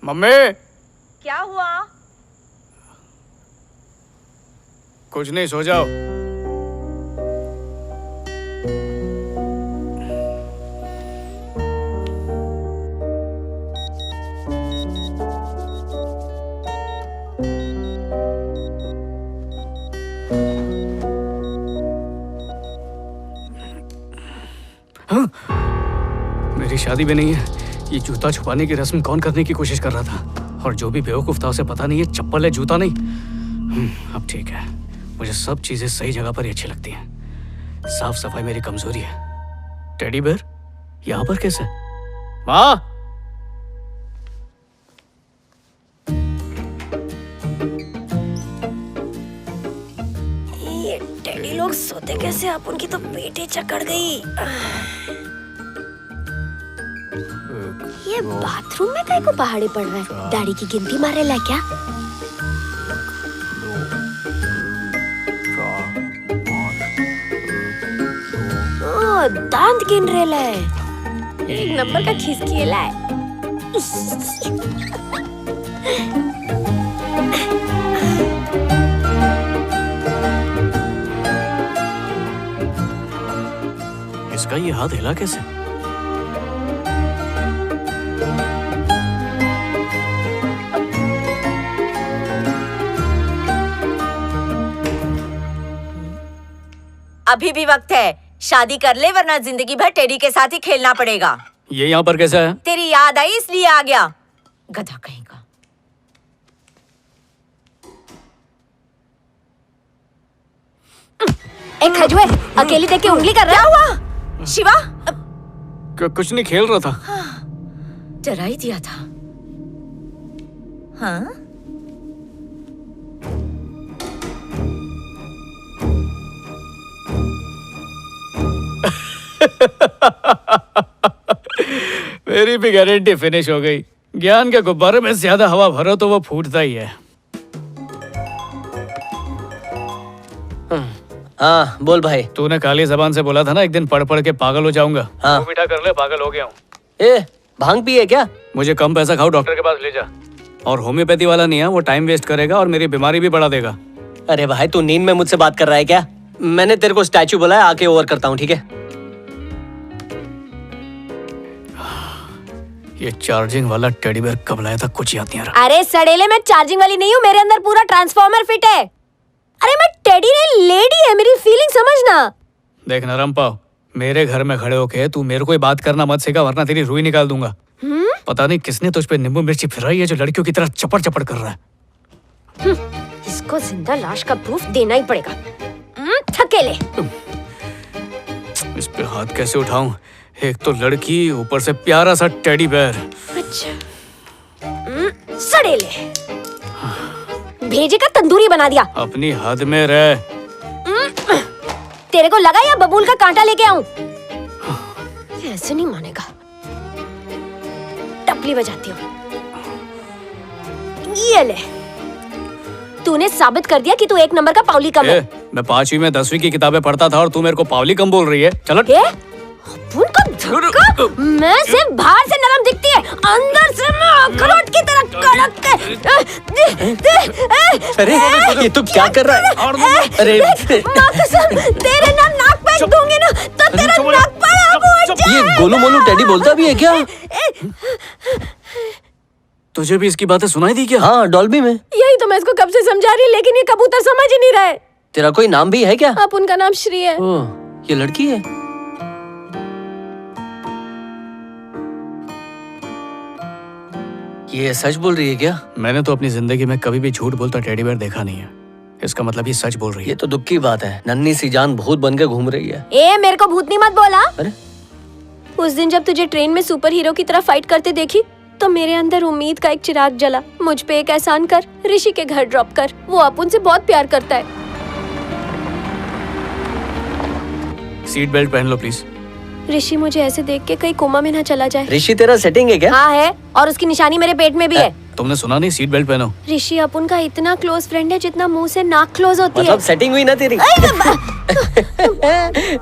Mummy. क्या हुआ? कुछ नहीं, सो जाओ। हाँ? मेरी शादी भी नहीं है। ये जूता छुपाने की रस्म कौन करने की कोशिश कर रहा था? और जो भी बेवकूफ था उसे पता नहीं है चप्पल है जूता नहीं। अब ठीक है, मुझे सब चीजें सही जगह पर ही अच्छी लगती हैं। साफ सफाई मेरी कमजोरी है। टेडी बेयर यहाँ पर कैसे? माँ, ये टेडी लोग सोते कैसे? अपन की तो पेट ही चकड़ गई। ये बाथरूम में काहे को पहाड़े पड़ रहा है? दाढ़ी की गिनती मारे ला क्या? ओ, दांत गिन रेला है। एक नंबर का खिसकेला है। इसका ये हाथ हिला कैसे? अभी भी वक्त है, शादी कर ले वरना जिंदगी भर टेडी के साथ ही खेलना पड़ेगा। ये यहाँ पर कैसा है? तेरी याद आई इसलिए आ गया, गधा कहीं का। एक खजुए अकेली देख के उंगली कर रहा। क्या हुआ शिवा? कुछ नहीं, खेल रहा था। डरा ही दिया था। हाँ? मेरी भी गारंटी फिनिश हो गई। ज्ञान के गुब्बारे में ज्यादा हवा भरो तो वो फूटता ही है। हाँ बोल भाई। तूने काली जबान से बोला था ना एक दिन पढ़ पढ़ के पागल हो जाऊंगा। हाँ। तू मीठा कर ले, पागल हो गया हूँ। ए, भांग पिए क्या? मुझे कम पैसा खाओ, डॉक्टर के पास ले जा। और होम्योपैथी वाला नहीं है, वो टाइम वेस्ट करेगा और मेरी बीमारी भी बढ़ा देगा। अरे भाई तू नींद में मुझसे बात कर रहा है क्या? मैंने तेरे को स्टैचू बुलाया, आके ओवर करता हूँ, ठीक है? ये चार्जिंग वाला टेडी बेयर कब लाया था कुछ याद नहीं आ रहा। अरे सड़ेले, मैं चार्जिंग वाली नहीं हूँ, मेरे अंदर पूरा ट्रांसफॉर्मर फिट है। अरे मैं टेडी नहीं, लेडी है, मेरी फीलिंग समझना। देख नरम पाव, मेरे घर में खड़े होके तू मेरे को ही बात करना मत सिखा वरना तेरी रुई निकाल दूंगा। पता नहीं किसने तुझ पे नींबू मिर्ची फिराई है जो लड़कियों की तरह चपड़ चपड़ कर रहा है। इसको जिंदा लाश का प्रूफ देना ही पड़ेगा। थकेले। इस पे हाथ कैसे उठाऊं? एक तो लड़की, ऊपर से प्यारा सा टेडी बेयर। अच्छा। सड़ेले, भेजे का तंदूरी बना दिया। अपनी हद में रह। तेरे को लगा या बबूल का कांटा लेके आऊं? ऐसे नहीं मानेगा। टपली बजाती हूँ। ये ले, तूने साबित कर दिया कि तू एक नंबर का पावली कम है। मैं 5वीं में 10वीं की किताबें पढ़ता था और तू मेरे को पावली कम बोल रही है। चलो। उनका धक्का, मैं सिर्फ बाहर से नरम दिखती है, अंदर से मैं अखरोट की तरह कड़क है। अरे ये तू क्या कर रहा है? अरे माँ कसम, तेरे ना नाक पे दूंगी ना तो तेरा नाक पर आग उड़ जाए। ये गोलू मोलू टेडी बोलता भी है क्या? तुझे भी इसकी बातें सुनाई दी क्या? हाँ, डॉल्बी में। यही तो मैं इसको कब से समझा रही, लेकिन ये कबूतर समझ ही नहीं रहा है। तेरा कोई नाम भी है क्या? आप उनका नाम श्री है। ओह, ये लड़की है। ये सच बोल रही है क्या? मैंने तो अपनी जिंदगी में कभी भी झूठ बोलता टेडी बेयर देखा नहीं है। इसका मतलब ये सच बोल रही है। ये तो दुख की बात है। नन्ही सी जान भूत बन के घूम रही है। ए, मेरे को भूतनी मत बोला। अरे उस दिन जब तुझे ट्रेन में सुपर हीरो की तरह फाइट करते देखी तो मेरे अंदर उम्मीद का एक चिराग जला। मुझ पे एक एहसान कर, ऋषि के घर ड्रॉप कर। वो अपन से बहुत प्यार करता है। सीट बेल्ट पहन लो प्लीज। ऋषि मुझे ऐसे देख के कहीं कोमा में ना चला जाए। ऋषि तेरा सेटिंग है क्या? हाँ है, और उसकी निशानी मेरे पेट में भी है। तुमने सुना नहीं? सीट बेल्ट पहनो। ऋषि अपन का इतना क्लोज फ्रेंड है जितना मुंह से नाक क्लोज होती मतलब सेटिंग हुई ना तेरी?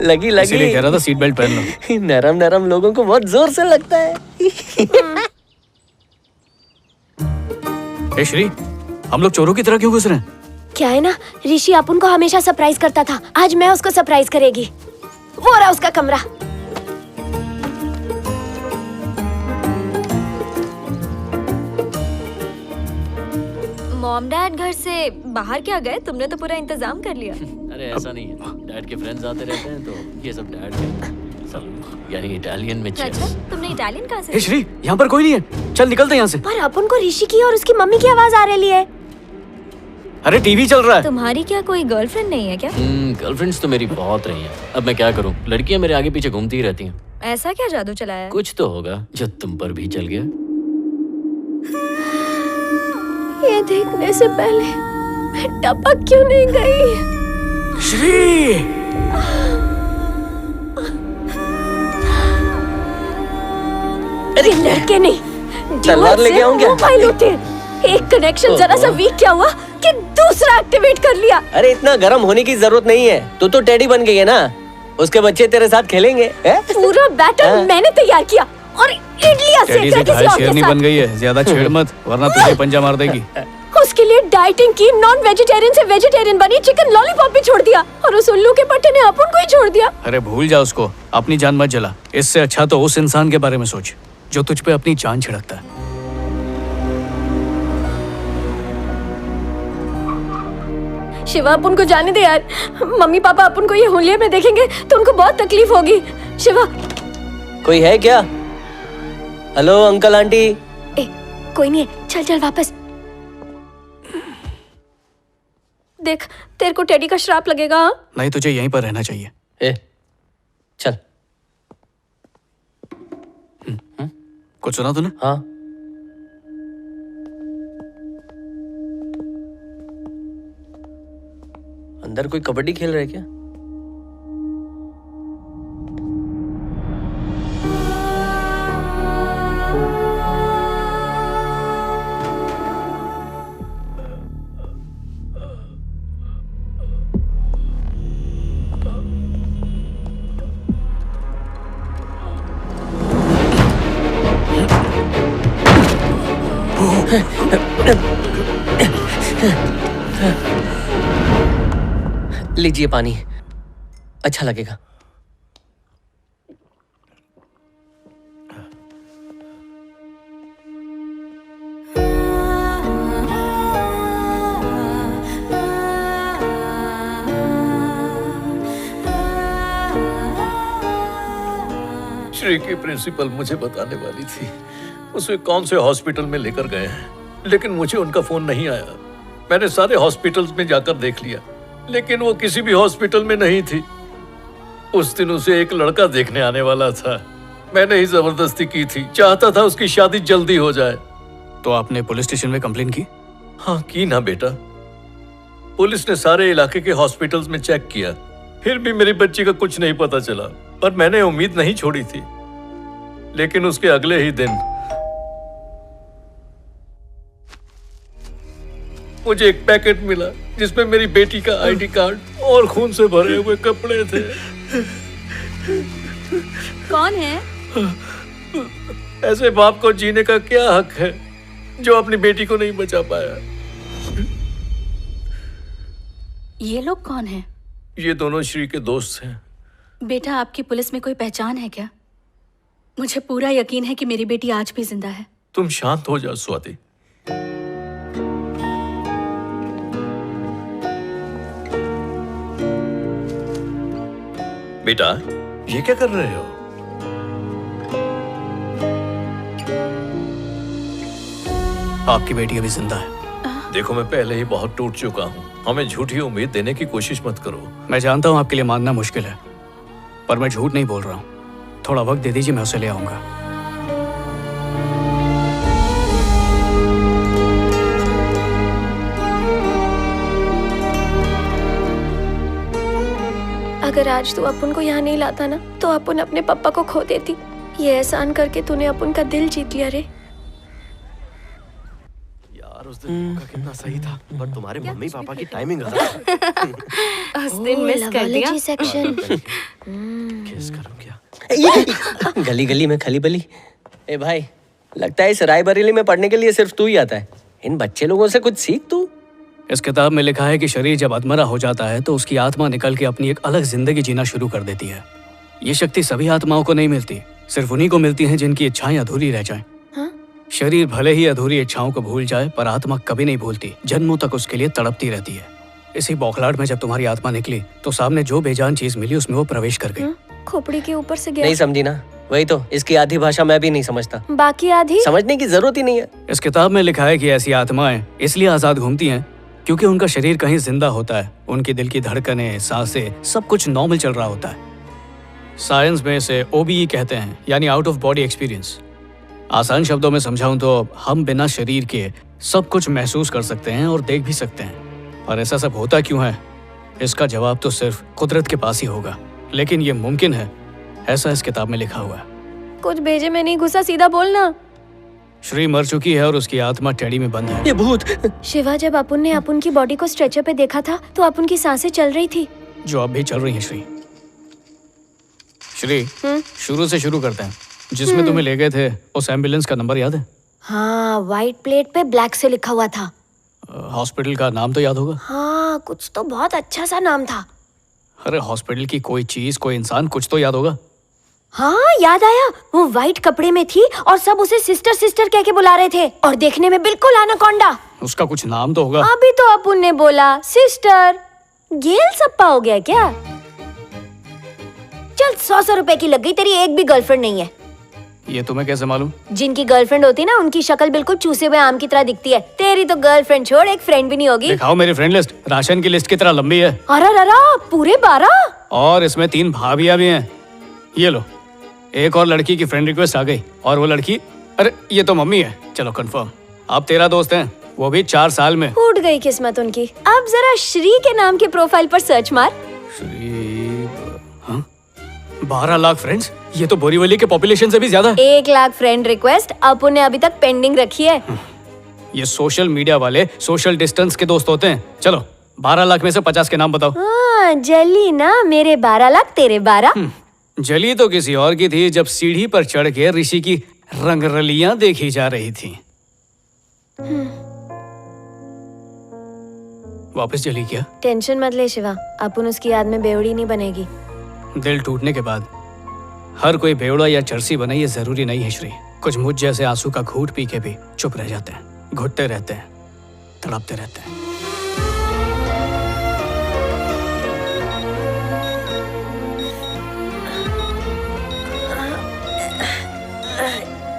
लगी लगी। इसीलिए कह रहा था सीट बेल्ट पहन लो। नरम नरम लोगों को बहुत जोर से लगता है। ए श्री, हम लोग चोरों की तरह क्यों घुस रहे हैं? क्या है ना, ऋषि अपन को हमेशा सरप्राइज करता था, आज मैं उसको सरप्राइज करेगी। वो रहा उसका कमरा। मॉम डैड घर से बाहर क्या गए? तुमने तो पूरा इंतजाम कर लिया। अरे ऐसा नहीं है, डैड के फ्रेंड्स आते रहते हैं तो ये सब डैड के सब यानी इटालियन में अच्छा, चेस। तुमने इटालियन कहाँ से? ए श्री, यहाँ पर कोई नहीं है, चल निकलते हैं यहाँ से। पर अपन को ऋषि की और उसकी मम्मी की आवाज आ रही है। अरे टीवी चल रहा है। तुम्हारी क्या कोई गर्लफ्रेंड नहीं है क्या? गर्लफ्रेंड्स तो मेरी बहुत रही हैं। अब मैं क्या करूं, लड़कियां मेरे आगे पीछे घूमती ही रहती हैं। ऐसा क्या जादू चलाया है? कुछ तो होगा जो तुम पर भी चल गया। ये देखने से पहले मैं टपक क्यों नहीं गई? श्री, अरे लड़के नहीं, तलवार लेके आऊं क्या? मोबाइल होते हैं। एक कनेक्शन जरा सा वीक क्या हुआ कि दूसरा एक्टिवेट कर लिया। अरे इतना गर्म होने की जरूरत नहीं है, तू तो टेडी बन गई है ना, उसके बच्चे तेरे साथ खेलेंगे। पूरा बैटर मैंने तैयार किया और इडलियां टेडी सेक से रहा किसी घायल और के शेरनी बन साथ। गई है, ज्यादा छेड़ मत वरना तुझे पंजा मार देगी। उसके लिए डाइटिंग की, नॉन वेजिटेरियन से वेजिटेरियन बनी, चिकन लॉलीपॉप भी छोड़ दिया और उस उल्लू के पट्टे ने अपन को ही छोड़ दिया। अरे भूल जा उसको, अपनी जान मत जला। इससे अच्छा तो उस इंसान के बारे में सोच जो तुझ पे अपनी जान छिड़कता है। शिवा, अपन को जाने दे यार। मम्मी पापा अपन को ये होलिये में देखेंगे तो उनको बहुत तकलीफ होगी। शिवा। कोई है क्या? Hello uncle aunty. ए, कोई नहीं है, चल चल वापस। देख, तेरे को टेडी का श्राप लगेगा। हाँ? नहीं, तुझे यहीं पर रहना चाहिए। ए, चल। कुछ सुना तूने? हाँ, अंदर कोई कबड्डी खेल रहा है क्या? लीजिए पानी, अच्छा लगेगा। श्री की प्रिंसिपल मुझे बताने वाली थी उसे कौन से हॉस्पिटल में लेकर गए हैं, लेकिन मुझे उनका फोन नहीं आया। मैंने सारे हॉस्पिटल्स में जाकर देख लिया, लेकिन वो किसी भी हॉस्पिटल में नहीं थी। उस दिन उसे एक लड़का देखने आने वाला था, मैंने ही जबरदस्ती की थी, चाहता था उसकी शादी जल्दी हो जाए। तो आपने पुलिस स्टेशन में कंप्लेन की? हाँ की ना बेटा, पुलिस ने सारे इलाके के हॉस्पिटल्स में चेक किया, फिर भी मेरी बच्ची का कुछ नहीं पता चला। पर मैंने उम्मीद नहीं छोड़ी थी, लेकिन उसके अगले ही दिन मुझे एक पैकेट मिला जिसमें मेरी बेटी का आईडी कार्ड और खून से भरे हुए कपड़े थे। कौन है? ऐसे बाप को जीने का क्या हक है जो अपनी बेटी को नहीं बचा पाया? ये लोग कौन हैं? ये दोनों श्री के दोस्त हैं। बेटा, आपकी पुलिस में कोई पहचान है क्या? मुझे पूरा यकीन है कि मेरी बेटी आज भी जिंदा है। तुम शांत हो जाओ स्वाति। बेटा, ये क्या कर रहे हो? आपकी बेटी अभी जिंदा है। देखो, मैं पहले ही बहुत टूट चुका हूँ, हमें झूठी उम्मीद देने की कोशिश मत करो। मैं जानता हूँ आपके लिए मानना मुश्किल है, पर मैं झूठ नहीं बोल रहा हूँ। थोड़ा वक्त दे दीजिए, मैं उसे ले आऊंगा। अगर आज तू अपन को यहाँ नहीं लाता ना, तो अपन अपने पापा को खो देती। ये एहसान करके तूने अपन का दिल जीत लिया रे। यार उस दिन का कितना सही था, पर तुम्हारे मम्मी पापा की टाइमिंग गलत। उस दिन मिस कर दिया। सेक्शन। किस करूं क्या? गली गली में खली बली। ए भाई, लगता है इस रायबरेली में पढ़ने के लिए सिर्फ तू ही आता है। इन बच्चे लोगों से कुछ सीख तू। इस किताब में लिखा है कि शरीर जब अधमरा हो जाता है तो उसकी आत्मा निकल के अपनी एक अलग जिंदगी जीना शुरू कर देती है। ये शक्ति सभी आत्माओं को नहीं मिलती, सिर्फ उन्हीं को मिलती है जिनकी इच्छाएं अधूरी रह जाएं। शरीर भले ही अधूरी इच्छाओं को भूल जाए, पर आत्मा कभी नहीं भूलती, जन्मों तक उसके लिए तड़पती रहती है। इसी बौखलाहट में जब तुम्हारी आत्मा निकली तो सामने जो बेजान चीज मिली उसमें वो प्रवेश कर गई। खोपड़ी के ऊपर से गया। नहीं समझी ना? वही तो, इसकी आधी भाषा मैं भी नहीं समझता। बाकी आधी समझने की जरूरत ही नहीं है। इस किताब में लिखा है कि ऐसी आत्माएं इसलिए आजाद घूमती हैं क्योंकि उनका शरीर कहीं जिंदा होता है, उनकी दिल की धड़कनें, सांसें, सब कुछ नॉर्मल चल रहा होता है। साइंस में इसे OBE कहते हैं, यानी आउट ऑफ बॉडी एक्सपीरियंस। आसान शब्दों में समझाऊं तो हम बिना शरीर के सब कुछ महसूस कर सकते हैं और देख भी सकते हैं, पर ऐसा सब होता क्यों है? इसका जवाब तो सिर्फ कुदरत के पास ही होगा, लेकिन ये मुमकिन है, ऐसा इस किताब में लिखा हुआ है। कुछ भेजे में नहीं घुसा, सीधा बोलना। श्री मर चुकी है और उसकी आत्मा टेडी में बंद है। ये भूत। शिवा, जब अपुन ने अपुन की बॉडी को स्ट्रेचर पे देखा था तो अपुन की सांसें चल रही थी। जो अब भी चल रही है। श्री शुरू से शुरू करते हैं। जिसमें तुम्हें ले गए थे उस एम्बुलेंस का नंबर याद है? हाँ, व्हाइट प्लेट पे ब्लैक से लिखा हुआ था। हॉस्पिटल का नाम तो याद होगा? हाँ, कुछ तो बहुत अच्छा सा नाम था। अरे हॉस्पिटल की कोई चीज, कोई इंसान, कुछ तो याद होगा। हाँ, याद आया। वो व्हाइट कपड़े में थी और सब उसे सिस्टर सिस्टर कह के बुला रहे थे और देखने में बिल्कुल एनाकोंडा। उसका कुछ नाम तो होगा। अभी तो अपुन ने बोला सिस्टर। गेल सप्पा हो गया क्या? चल, 100 रुपए की लग गई, तेरी एक भी गर्लफ्रेंड नहीं है। ये तुम्हें कैसे मालूम? जिनकी गर्लफ्रेंड होती ना, उनकी शक्ल बिल्कुल चूसे हुए आम की तरह दिखती है। तेरी तो गर्लफ्रेंड छोड़, एक फ्रेंड भी नहीं होगी। दिखाओ मेरी फ्रेंड लिस्ट। राशन की लिस्ट की तरह लंबी है। अरे पूरे 12? और इसमें 3 भाभियां भी हैं। ये लो, एक और लड़की की फ्रेंड रिक्वेस्ट आ गई, और वो लड़की, अरे ये तो मम्मी है। चलो कंफर्म, आप 13 दोस्त हैं, वो भी 4 साल में। फूट गई किस्मत उनकी। अब जरा श्री के नाम के प्रोफाइल पर सर्च मार। श्री, हाँ? 12 लाख फ्रेंड्स? ये तो बोरीवली के पॉपुलेशन से भी ज्यादा है। 1 लाख फ्रेंड रिक्वेस्ट अपुन ने अभी तक पेंडिंग रखी है। ये सोशल मीडिया वाले सोशल डिस्टेंस के दोस्त होते हैं। चलो 12 लाख में से 50 के नाम बताओ। हाँ, जली ना, मेरे 12 लाख तेरे 12। जली तो किसी और की थी जब सीढ़ी पर चढ़ के ऋषि की रंगरलियां देखी जा रही थी। वापस जली क्या? टेंशन मत ले शिवा, अपुन उसकी याद में बेवड़ी नहीं बनेगी। दिल टूटने के बाद हर कोई बेवड़ा या चरसी बने, ये जरूरी नहीं है श्री। कुछ मुझ जैसे आंसू का घूंट पी के भी चुप रह जाते हैं, घुटते रहते हैं, तड़पते रहते हैं।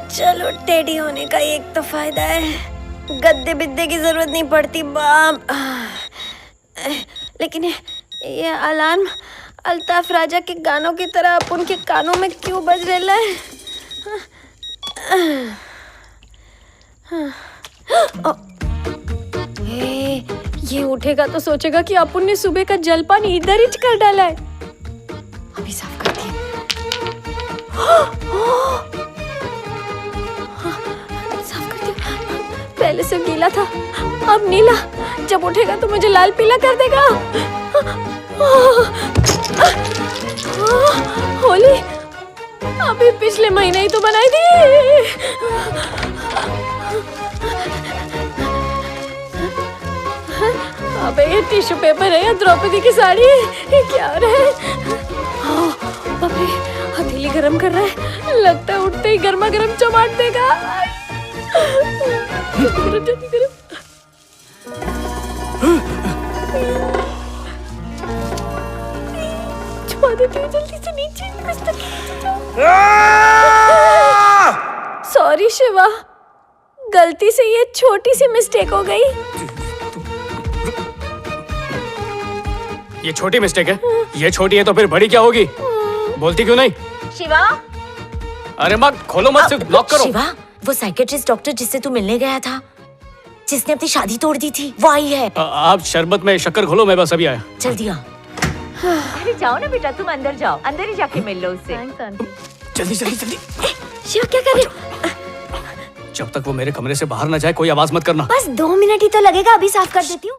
चलो, टेडी होने का एक तो फायदा है, गद्दे बिद्दे की जरूरत नहीं पड़ती। बाप, लेकिन ये अलार्म अल्ताफ राजा के गानों की तरह अपुन के कानों में क्यों बज रहा है? ये उठेगा तो सोचेगा कि अपुन ने सुबह का जलपान इधर ही कर डाला है। अभी साफ करती है। साफ करती हूँ। पहले से गीला था, अब नीला। जब उठेगा तो मुझे लाल पीला कर देगा। होली अभी पिछले महीने ही तो बनाई थी। अबे ये टिश्यू पेपर है या द्रौपदी की साड़ी? ये क्या हो रहा है? बाप रे, हथेली गरम कर रहा है। लगता है उठते ही गर्मा गर्म चमाट देगा। छुपा देती हूँ जल्दी से नीचे। सॉरी शिवा, गलती से ये छोटी सी मिस्टेक हो गई। ये छोटी मिस्टेक है? ये छोटी है तो फिर बड़ी क्या होगी? बोलती क्यों नहीं? शिवा, अरे माँ खोलो मत, सिर्फ ब्लॉक करो। शिवा, वो साइकेट्रिस्ट डॉक्टर जिससे तू मिलने गया था, जिसने अपनी शादी तोड़ दी थी, वो आई है। आप शरबत में शक्कर घोलो, मैं बस अभी आया। जल्दी आ। अरे जाओ ना बेटा, तुम अंदर जाओ, अंदर ही जाके मिल लो उससे। जल्दी जल्दी जल्दी। शिवा क्या कर रहे हो? जब तक वो मेरे कमरे से बाहर ना जाए कोई आवाज मत करना। बस 2 मिनट ही तो लगेगा, अभी साफ कर देती हूँ।